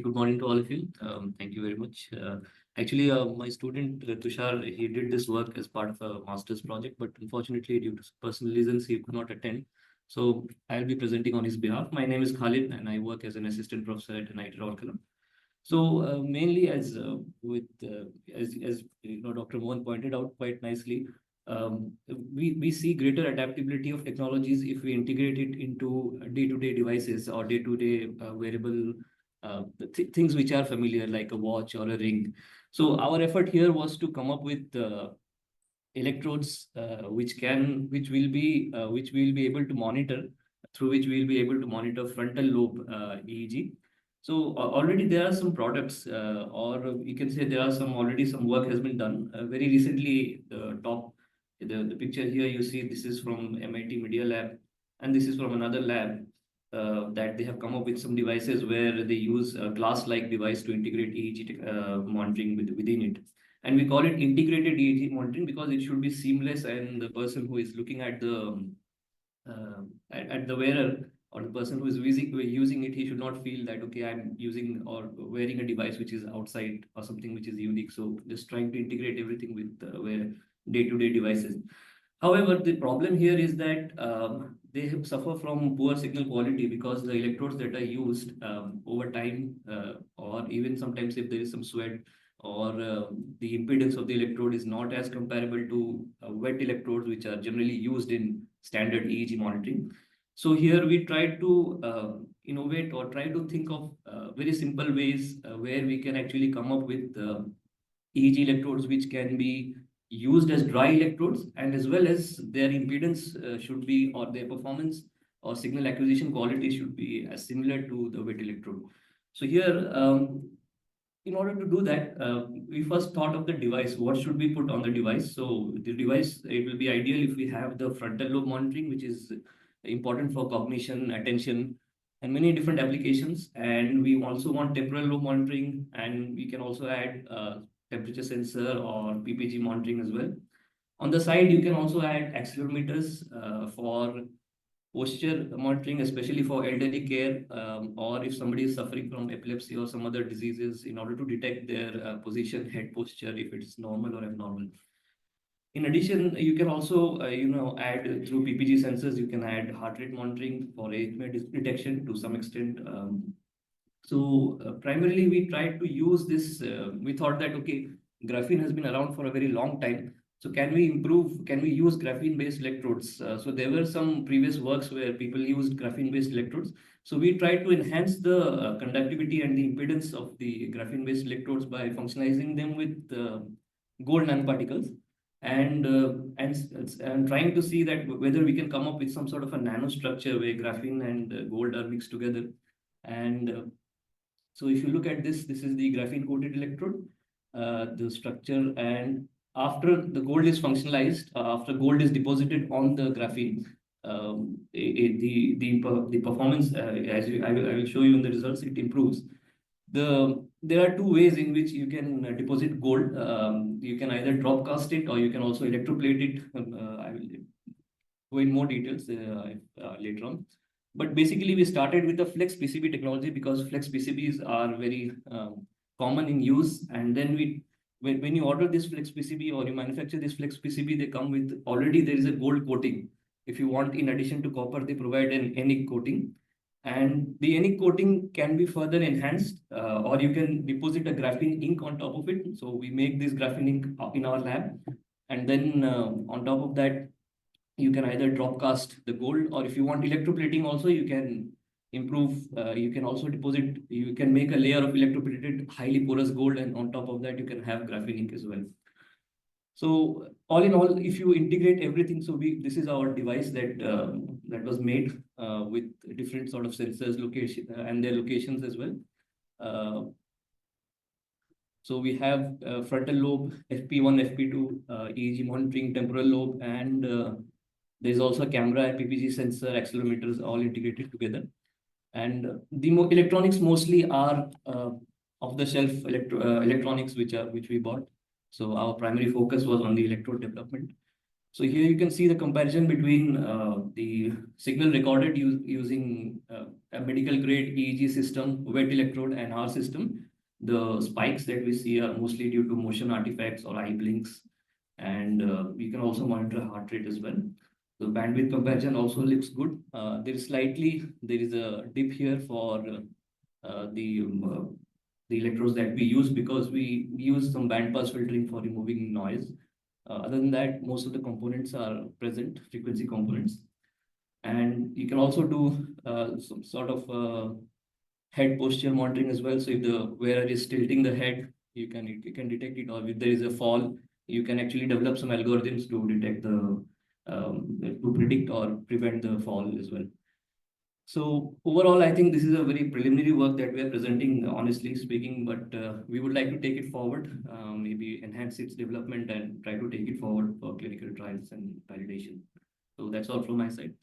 Good morning to all of you. Thank you very much. Actually, my student Tushar, he did this work as part of a master's project, but unfortunately, due to personal reasons, he could not attend. So I'll be presenting on his behalf. My name is Khalid, and I work as an assistant professor at Rourkela. So mainly, as you know, Dr. Mohan pointed out quite nicely, we see greater adaptability of technologies if we integrate it into day-to-day devices or day-to-day wearable things which are familiar, like a watch or a ring. So our effort here was to come up with electrodes which we'll be able to monitor, through which we'll be able to monitor frontal lobe EEG. So already there are some products, or you can say there are already some work has been done. Very recently, the picture here you see, this is from MIT Media Lab, and this is from another lab that they have come up with some devices where they use a glass-like device to integrate EEG monitoring within it. And we call it integrated EEG monitoring because it should be seamless, and the person who is looking at the wearer, or the person who is using it, he should not feel that, okay, I'm using or wearing a device which is outside or something which is unique. So just trying to integrate everything with day-to-day devices. However, the problem here is that they suffer from poor signal quality because the electrodes that are used over time, or even sometimes if there is some sweat, or the impedance of the electrode is not as comparable to wet electrodes, which are generally used in standard EEG monitoring. So here we try to innovate or try to think of very simple ways where we can actually come up with EEG electrodes which can be used as dry electrodes, and as well as their impedance should be, or their performance or signal acquisition quality should be as similar to the wet electrode. So here, in order to do that, we first thought of the device. What should we put on the device? So the device, it will be ideal if we have the frontal lobe monitoring, which is important for cognition, attention, and many different applications. And we also want temporal lobe monitoring, and we can also add temperature sensor or PPG monitoring as well. On the side, you can also add accelerometers for posture monitoring, especially for elderly care, or if somebody is suffering from epilepsy or some other diseases, in order to detect their position, head posture, if it's normal or abnormal. In addition, you can also, add through PPG sensors, you can add heart rate monitoring for arrhythmia detection to some extent. So primarily we tried to use this, we thought that, okay, graphene has been around for a very long time. So can we use graphene-based electrodes? So there were some previous works where people used graphene-based electrodes. So we tried to enhance the conductivity and the impedance of the graphene-based electrodes by functionalizing them with gold nanoparticles, and trying to see that whether we can come up with some sort of a nanostructure where graphene and gold are mixed together. And so if you look at this is the graphene-coated electrode, the structure, and after the gold is functionalized, after gold is deposited on the graphene, the performance, I will show you in the results, it improves. There are two ways in which you can deposit gold. You can either drop cast it, or you can also electroplate it. I will go in more details later on. But basically, we started with the flex PCB technology because flex PCBs are very common in use. And then when you order this flex PCB or you manufacture this flex PCB, they come with already there is a gold coating. If you want, in addition to copper, they provide an anic coating. And the anic coating can be further enhanced, or you can deposit a graphene ink on top of it. So we make this graphene ink in our lab. And then on top of that, you can either drop cast the gold, or if you want electroplating also, you can improve. You can also you can make a layer of electroplated highly porous gold, and on top of that, you can have graphene ink as well. So all in all, if you integrate everything, so this is our device that was made with different sort of sensors, location and their locations as well. So we have frontal lobe, FP1, FP2, EEG monitoring, temporal lobe, and there's also a camera and PPG sensor, accelerometers, all integrated together. And the electronics mostly are off-the-shelf electronics which we bought. So our primary focus was on the electrode development. So here you can see the comparison between the signal recorded using a medical grade EEG system, wet electrode, and our system. The spikes that we see are mostly due to motion artifacts or eye blinks, and you can also monitor heart rate as well. The bandwidth comparison also looks good. There is a dip here for the electrodes that we use, because we use some band pass filtering for removing noise. Other than that, most of the components are present, frequency components. And you can also do some sort of head posture monitoring as well. So if the wearer is tilting the head, you can detect it, or if there is a fall, you can actually develop some algorithms to detect to predict or prevent the fall as well. So overall, I think this is a very preliminary work that we are presenting, honestly speaking, but we would like to take it forward, maybe enhance its development and try to take it forward for clinical trials and validation. So that's all from my side.